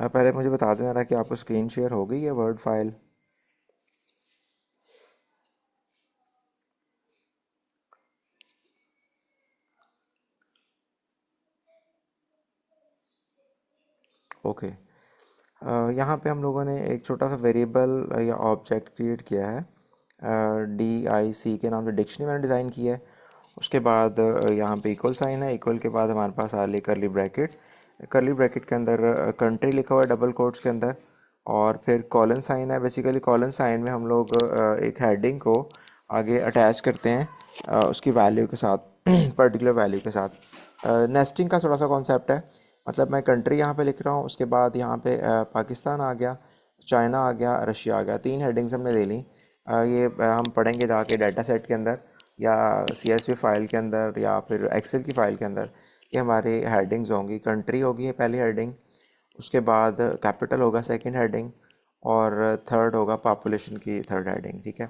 पहले मुझे बता दें यार कि आपको स्क्रीन शेयर हो गई है वर्ड फाइल। ओके। यहाँ पे हम लोगों ने एक छोटा सा वेरिएबल या ऑब्जेक्ट क्रिएट किया है। DIC के नाम से डिक्शनरी मैंने डिज़ाइन की है। उसके बाद यहाँ पे इक्वल साइन है। इक्वल के बाद हमारे पास आ रही करली ब्रैकेट। करली ब्रैकेट के अंदर कंट्री लिखा हुआ है डबल कोट्स के अंदर। और फिर कॉलन साइन है। बेसिकली कॉलन साइन में हम लोग एक हेडिंग को आगे अटैच करते हैं उसकी वैल्यू के साथ पर्टिकुलर वैल्यू के साथ। नेस्टिंग का थोड़ा सा कॉन्सेप्ट है। मतलब मैं कंट्री यहाँ पे लिख रहा हूँ, उसके बाद यहाँ पे पाकिस्तान आ गया, चाइना आ गया, रशिया आ गया। 3 हेडिंग्स हमने ले ली। ये हम पढ़ेंगे जाके डाटा सेट के अंदर या CSV फाइल के अंदर या फिर एक्सेल की फ़ाइल के अंदर। ये हमारी हेडिंग्स होंगी। कंट्री होगी पहली हेडिंग, उसके बाद कैपिटल होगा सेकंड हेडिंग, और थर्ड होगा पॉपुलेशन की थर्ड हेडिंग। ठीक है।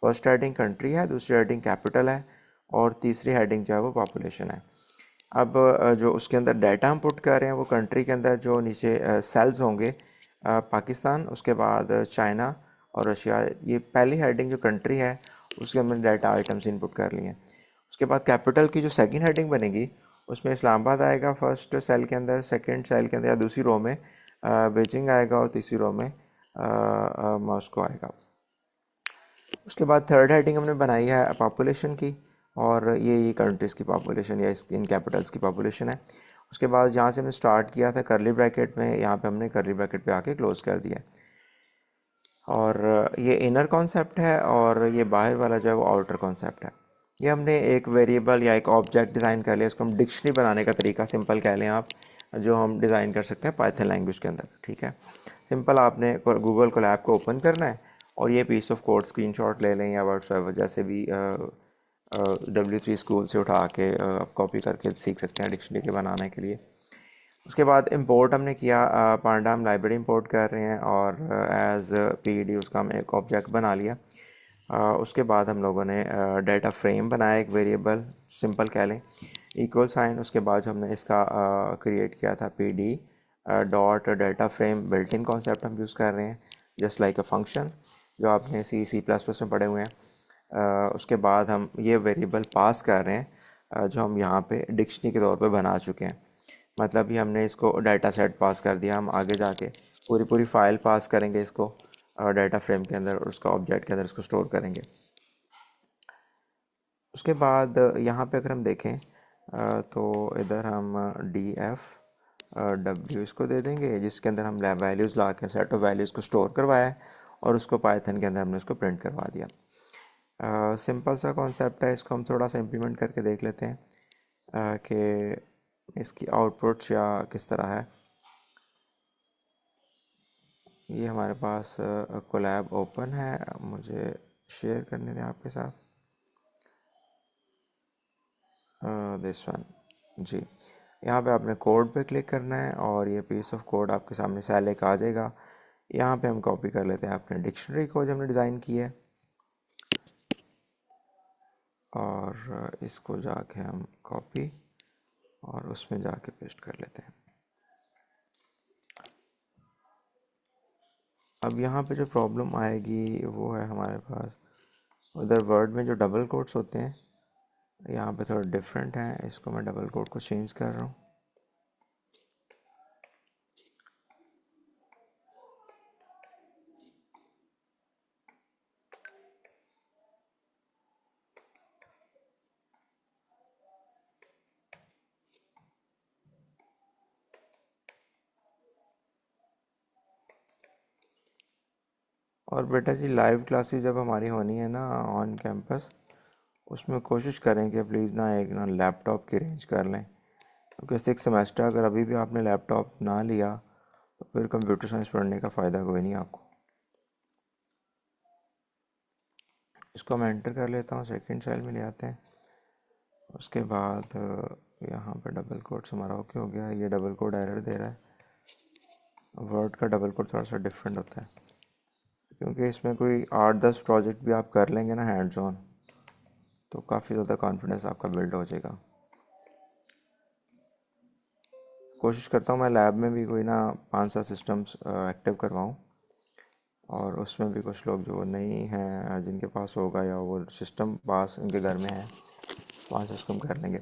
फर्स्ट हेडिंग कंट्री है, दूसरी हेडिंग कैपिटल है, और तीसरी हेडिंग जो है वो पॉपुलेशन है। अब जो उसके अंदर डाटा हम पुट कर रहे हैं वो कंट्री के अंदर जो नीचे सेल्स होंगे, पाकिस्तान, उसके बाद चाइना और रशिया। ये पहली हेडिंग जो कंट्री है उसके अंदर डाटा आइटम्स इनपुट कर लिए हैं। उसके बाद कैपिटल की जो सेकंड हेडिंग बनेगी उसमें इस्लामाबाद आएगा फर्स्ट सेल के अंदर, सेकंड सेल के अंदर या दूसरी रो में बीजिंग आएगा, और तीसरी रो में मॉस्को आएगा। उसके बाद थर्ड हेडिंग हमने बनाई है पॉपुलेशन की, और ये कंट्रीज़ की पॉपुलेशन या इन कैपिटल्स की पॉपुलेशन है। उसके बाद जहाँ से हमने स्टार्ट किया था करली ब्रैकेट में, यहाँ पे हमने करली ब्रैकेट पे आके क्लोज कर दिया। और ये इनर कॉन्सेप्ट है, और ये बाहर वाला जो है वो आउटर कॉन्सेप्ट है। ये हमने एक वेरिएबल या एक ऑब्जेक्ट डिज़ाइन कर लिया। इसको हम डिक्शनरी बनाने का तरीका सिंपल कह लें आप, जो हम डिज़ाइन कर सकते हैं पाइथन लैंग्वेज के अंदर। ठीक है। सिंपल आपने गूगल कोलैब को ओपन करना है, और ये पीस ऑफ कोड स्क्रीनशॉट ले लें या व्हाट्सएप जैसे भी W3 स्कूल से उठा के आप कॉपी करके सीख सकते हैं डिक्शनरी के बनाने के लिए। उसके बाद इंपोर्ट हमने किया, पांडा हम लाइब्रेरी इंपोर्ट कर रहे हैं, और एज PED उसका हम एक ऑब्जेक्ट बना लिया। उसके बाद हम लोगों ने डाटा फ्रेम बनाया, एक वेरिएबल सिंपल कह लें, इक्वल साइन। उसके बाद जो हमने इसका क्रिएट किया था PD dot data frame built in concept हम यूज़ कर रहे हैं, जस्ट लाइक अ फंक्शन जो आपने C++ में पढ़े हुए हैं। उसके बाद हम ये वेरिएबल पास कर रहे हैं जो हम यहाँ पे डिक्शनरी के तौर पे बना चुके हैं। मतलब ये हमने इसको डाटा सेट पास कर दिया। हम आगे जाके पूरी पूरी फाइल पास करेंगे इसको डाटा फ्रेम के अंदर, और उसका ऑब्जेक्ट के अंदर इसको स्टोर करेंगे। उसके बाद यहाँ पे अगर हम देखें तो इधर हम DF इसको दे देंगे, जिसके अंदर हम वैल्यूज़ ला के सेट ऑफ वैल्यूज़ को स्टोर करवाया है, और उसको पाइथन के अंदर हमने उसको प्रिंट करवा दिया। सिंपल सा कॉन्सेप्ट है। इसको हम थोड़ा सा इम्प्लीमेंट करके देख लेते हैं कि इसकी आउटपुट्स या किस तरह है। ये हमारे पास कोलैब ओपन है, मुझे शेयर करने दें आपके साथ दिस वन। जी, यहाँ पे आपने कोड पे क्लिक करना है, और ये पीस ऑफ कोड आपके सामने सेल एक आ जाएगा। यहाँ पे हम कॉपी कर लेते हैं अपने डिक्शनरी को जो हमने डिज़ाइन की है, और इसको जाके हम कॉपी और उसमें जाके पेस्ट कर लेते हैं। अब यहाँ पे जो प्रॉब्लम आएगी वो है हमारे पास उधर वर्ड में जो डबल कोट्स होते हैं, यहाँ पे थोड़ा डिफरेंट है। इसको मैं डबल कोट को चेंज कर रहा हूँ। और बेटा जी, लाइव क्लासेस जब हमारी होनी है ना ऑन कैंपस, उसमें कोशिश करें कि प्लीज़ ना एक ना लैपटॉप की अरेंज कर लें, क्योंकि 6 सेमेस्टर अगर अभी भी आपने लैपटॉप ना लिया तो फिर कंप्यूटर साइंस पढ़ने का फ़ायदा कोई नहीं आपको। इसको मैं एंटर कर लेता हूँ, सेकंड सेल में ले आते हैं। उसके बाद यहाँ पे डबल कोट्स हमारा ओके हो गया। ये डबल कोड एरर दे रहा है। वर्ड का डबल कोड थोड़ा सा डिफरेंट होता है, क्योंकि इसमें कोई 8-10 प्रोजेक्ट भी आप कर लेंगे ना हैंड्स ऑन, तो काफ़ी ज़्यादा कॉन्फिडेंस आपका बिल्ड हो जाएगा। कोशिश करता हूँ मैं लैब में भी कोई ना 5-7 सिस्टम्स एक्टिव करवाऊँ, और उसमें भी कुछ लोग जो नहीं हैं जिनके पास होगा या वो सिस्टम पास उनके घर में है, वहाँ से उसको हम कर लेंगे।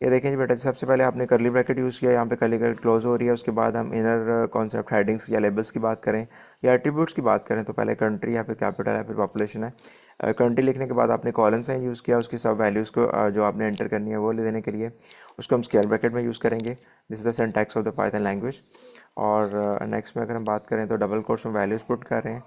ये देखें जी बेटा, सबसे पहले आपने करली ब्रैकेट यूज़ किया, यहाँ पे करली ब्रैकेट क्लोज हो रही है। उसके बाद हम इनर कॉन्सेप्ट हेडिंग्स या लेबल्स की बात करें या एट्रीब्यूट्स की बात करें, तो पहले कंट्री या फिर कैपिटल या फिर पॉपुलेशन है। कंट्री लिखने के बाद आपने कॉलन साइन यूज़ किया, उसकी सब वैल्यूज़ को जो आपने एंटर करनी है वो ले देने के लिए उसको हम स्क्वायर ब्रैकेट में यूज़ करेंगे। This is the syntax of the Python language. और नेक्स्ट में अगर हम बात करें तो डबल कोट्स में वैल्यूज़ पुट कर रहे हैं।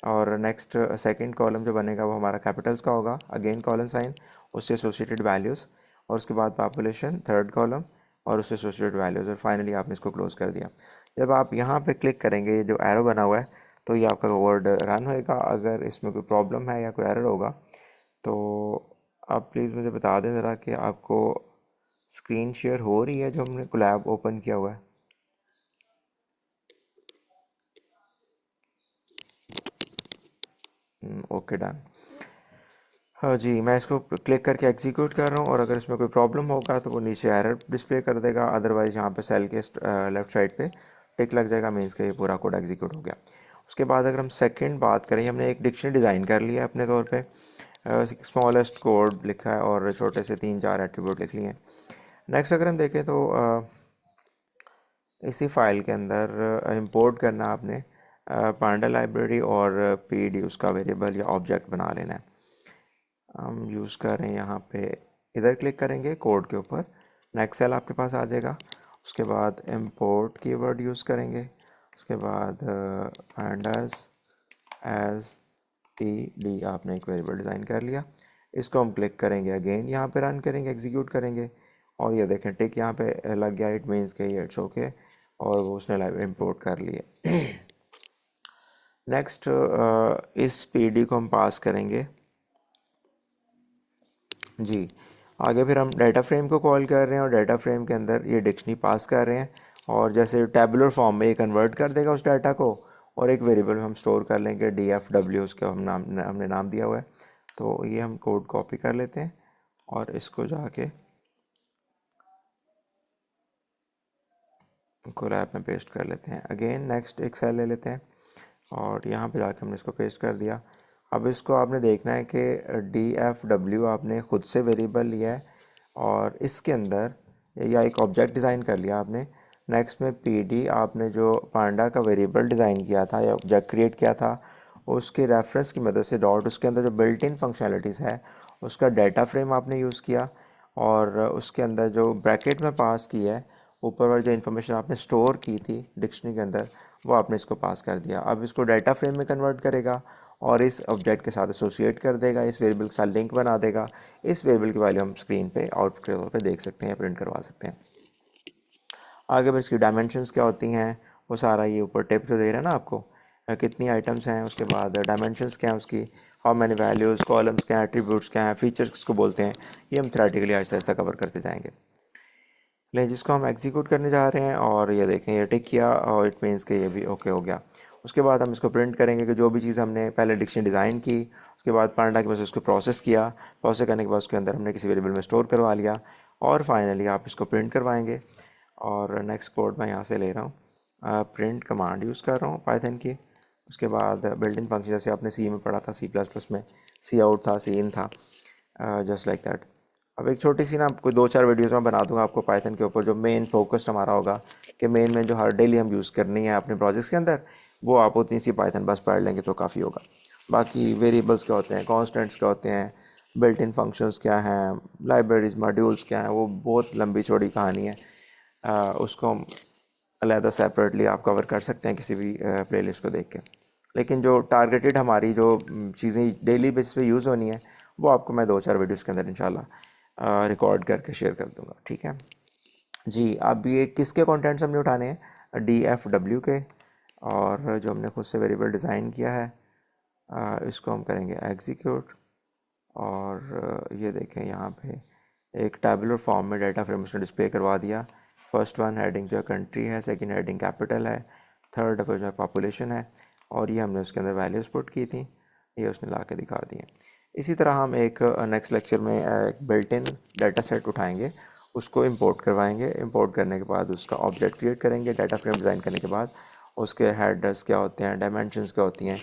और नेक्स्ट सेकंड कॉलम जो बनेगा वो हमारा कैपिटल्स का होगा, अगेन कॉलन साइन, उससे एसोसिएटेड वैल्यूज़, और उसके बाद पॉपुलेशन थर्ड कॉलम और उससे एसोसिएटेड वैल्यूज़, और फाइनली आपने इसको क्लोज कर दिया। जब आप यहाँ पे क्लिक करेंगे, ये जो एरो बना हुआ है, तो ये आपका वर्ड रन होएगा। अगर इसमें कोई प्रॉब्लम है या कोई एरर होगा तो आप प्लीज़ मुझे बता दें ज़रा कि आपको स्क्रीन शेयर हो रही है जो हमने कोलैब ओपन किया हुआ है। Okay done. हाँ जी, मैं इसको क्लिक करके एग्जीक्यूट कर रहा हूँ, और अगर इसमें कोई प्रॉब्लम होगा तो वो नीचे एरर डिस्प्ले कर देगा, अदरवाइज़ यहाँ पे सेल के लेफ्ट साइड पे टिक लग जाएगा, मीन्स का ये पूरा कोड एग्जीक्यूट हो गया। उसके बाद अगर हम सेकंड बात करें, हमने एक डिक्शनरी डिज़ाइन कर लिया है अपने तौर पे, स्मॉलेस्ट कोड लिखा है और छोटे से 3-4 एट्रीब्यूट लिख लिए हैं। नेक्स्ट अगर हम देखें तो इसी फाइल के अंदर इंपोर्ट करना आपने पांडा लाइब्रेरी और पीडी उसका वेरिएबल या ऑब्जेक्ट बना लेना है। हम यूज़ कर रहे हैं यहाँ पे, इधर क्लिक करेंगे कोड के ऊपर, नेक्स्ट सेल आपके पास आ जाएगा। उसके बाद इंपोर्ट कीवर्ड यूज़ करेंगे। उसके बाद pandas एज पी डी आपने एक वेरिएबल डिज़ाइन कर लिया। इसको हम क्लिक करेंगे, अगेन यहाँ पे रन करेंगे, एग्जीक्यूट करेंगे, और ये देखें टिक यहाँ पे लग गया, इट मीन्स के ये इट्स ओके, और वो उसने लाइव इंपोर्ट कर लिए। नेक्स्ट इस पी डी को हम पास करेंगे जी। आगे फिर हम डाटा फ्रेम को कॉल कर रहे हैं, और डाटा फ्रेम के अंदर ये डिक्शनरी पास कर रहे हैं, और जैसे टेबुलर फॉर्म में ये कन्वर्ट कर देगा उस डाटा को, और एक वेरिएबल में हम स्टोर कर लेंगे DFW, उसका हमने नाम दिया हुआ है। तो ये हम कोड कॉपी कर लेते हैं और इसको जाके कोलैब में पेस्ट कर लेते हैं। अगेन नेक्स्ट एक सेल ले लेते हैं, और यहाँ पे जाके हमने इसको पेस्ट कर दिया। अब इसको आपने देखना है कि DFW आपने ख़ुद से वेरिएबल लिया है, और इसके अंदर या एक ऑब्जेक्ट डिज़ाइन कर लिया आपने। नेक्स्ट में PD आपने जो पांडा का वेरिएबल डिज़ाइन किया था या ऑब्जेक्ट क्रिएट किया था, उसके रेफरेंस की मदद से डॉट उसके अंदर जो बिल्ट इन फंक्शनलिटीज़ है उसका डाटा फ्रेम आपने यूज़ किया, और उसके अंदर जो ब्रैकेट में पास की है, ऊपर वाली जो इन्फॉर्मेशन आपने स्टोर की थी डिक्शनरी के अंदर, वो आपने इसको पास कर दिया। अब इसको डाटा फ्रेम में कन्वर्ट करेगा और इस ऑब्जेक्ट के साथ एसोसिएट कर देगा, इस वेरिएबल के साथ लिंक बना देगा। इस वेरिएबल की वैल्यू हम स्क्रीन पे आउटपुट के तौर पे देख सकते हैं, प्रिंट करवा सकते हैं। आगे फिर इसकी डायमेंशंस क्या होती हैं, वो सारा ये ऊपर टिप जो दे रहा है ना आपको, कितनी आइटम्स हैं, उसके बाद डायमेंशंस क्या हैं उसकी, हाउ मैनी वैल्यूज़, कॉलम्स क्या हैं, एट्रीब्यूट्स क्या हैं, फीचर्स किसको बोलते हैं, ये हम थ्योरेटिकली आहिस्ता आहिस्ता कवर करते जाएंगे। लेकिन जिसको हम एग्जीक्यूट करने जा रहे हैं, और ये देखें ये टिक किया, और इट मीन्स कि ये भी ओके हो गया। उसके बाद हम इसको प्रिंट करेंगे कि जो भी चीज़ हमने पहले डिक्शनरी डिज़ाइन की, उसके बाद पांडा के पास उसको प्रोसेस किया, प्रोसेस करने के बाद उसके अंदर हमने किसी वेरिएबल में स्टोर करवा लिया, और फाइनली आप इसको प्रिंट करवाएंगे। और नेक्स्ट कोड मैं यहाँ से ले रहा हूँ, प्रिंट कमांड यूज़ कर रहा हूँ पाइथन की। उसके बाद बिल्ट इन फंक्शन, जैसे आपने सी में पढ़ा था, C++ में सी आउट था, सी इन था, जस्ट लाइक दैट। अब एक छोटी सी ना कोई 2-4 वीडियोज़ में बना दूंगा आपको पाइथन के ऊपर, जो मेन फोकस्ड हमारा होगा कि मेन जो हर डेली हम यूज़ करनी है अपने प्रोजेक्ट्स के अंदर, वो आप उतनी सी पाइथन बस पढ़ लेंगे तो काफ़ी होगा। बाकी वेरिएबल्स क्या होते हैं, कॉन्स्टेंट्स क्या होते हैं, बिल्ट इन फंक्शंस क्या हैं, लाइब्रेरीज मॉड्यूल्स क्या हैं, वो बहुत लंबी चौड़ी कहानी है। उसको हम अलहदा सेपरेटली आप कवर कर सकते हैं किसी भी प्लेलिस्ट को देख के। लेकिन जो टारगेटेड हमारी जो चीज़ें डेली बेसिस पे यूज़ होनी है, वो आपको मैं 2-4 वीडियोज़ के अंदर इंशाल्लाह रिकॉर्ड करके शेयर कर दूंगा, ठीक है जी। अब ये किसके कंटेंट्स हमने उठाने हैं, DFW के, और जो हमने खुद से वेरिएबल डिज़ाइन किया है, इसको हम करेंगे एग्जीक्यूट। और ये देखें यहाँ पे एक टैबुलर फॉर्म में डाटा फ्रेम उसने डिस्प्ले करवा दिया। फर्स्ट वन हेडिंग जो है कंट्री है, सेकंड हेडिंग कैपिटल है, थर्ड जो है पॉपुलेशन है, और ये हमने उसके अंदर वैल्यूज़ पुट की थी, ये उसने ला के दिखा दी है। इसी तरह हम एक नेक्स्ट लेक्चर में एक बिल्ट इन डाटा सेट उठाएंगे, उसको इंपोर्ट करवाएंगे। इंपोर्ट करने के बाद उसका ऑब्जेक्ट क्रिएट करेंगे। डाटा फ्रेम डिज़ाइन करने के बाद उसके हेडर्स क्या होते हैं, डायमेंशंस क्या होती हैं,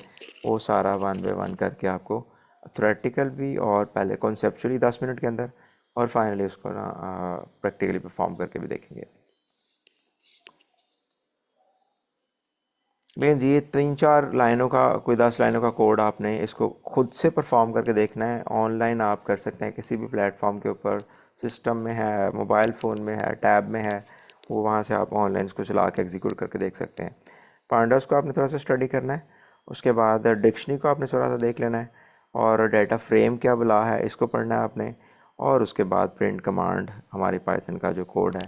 वो सारा वन बाय वन करके आपको थ्योरेटिकल भी और पहले कॉन्सेप्चुअली 10 मिनट के अंदर और फाइनली उसको ना प्रैक्टिकली परफॉर्म करके भी देखेंगे। लेकिन जी ये 3-4 लाइनों का, कोई 10 लाइनों का कोड आपने इसको खुद से परफॉर्म करके देखना है। ऑनलाइन आप कर सकते हैं किसी भी प्लेटफॉर्म के ऊपर, सिस्टम में है, मोबाइल फ़ोन में है, टैब में है, वो वहाँ से आप ऑनलाइन इसको चला के एग्जीक्यूट करके देख सकते हैं। पांडास को आपने थोड़ा सा स्टडी करना है। उसके बाद डिक्शनरी को आपने थोड़ा सा देख लेना है और डाटा फ्रेम क्या बुला है इसको पढ़ना है आपने। और उसके बाद प्रिंट कमांड, हमारी पाइथन का जो कोड है,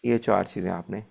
ये 4 चीज़ें आपने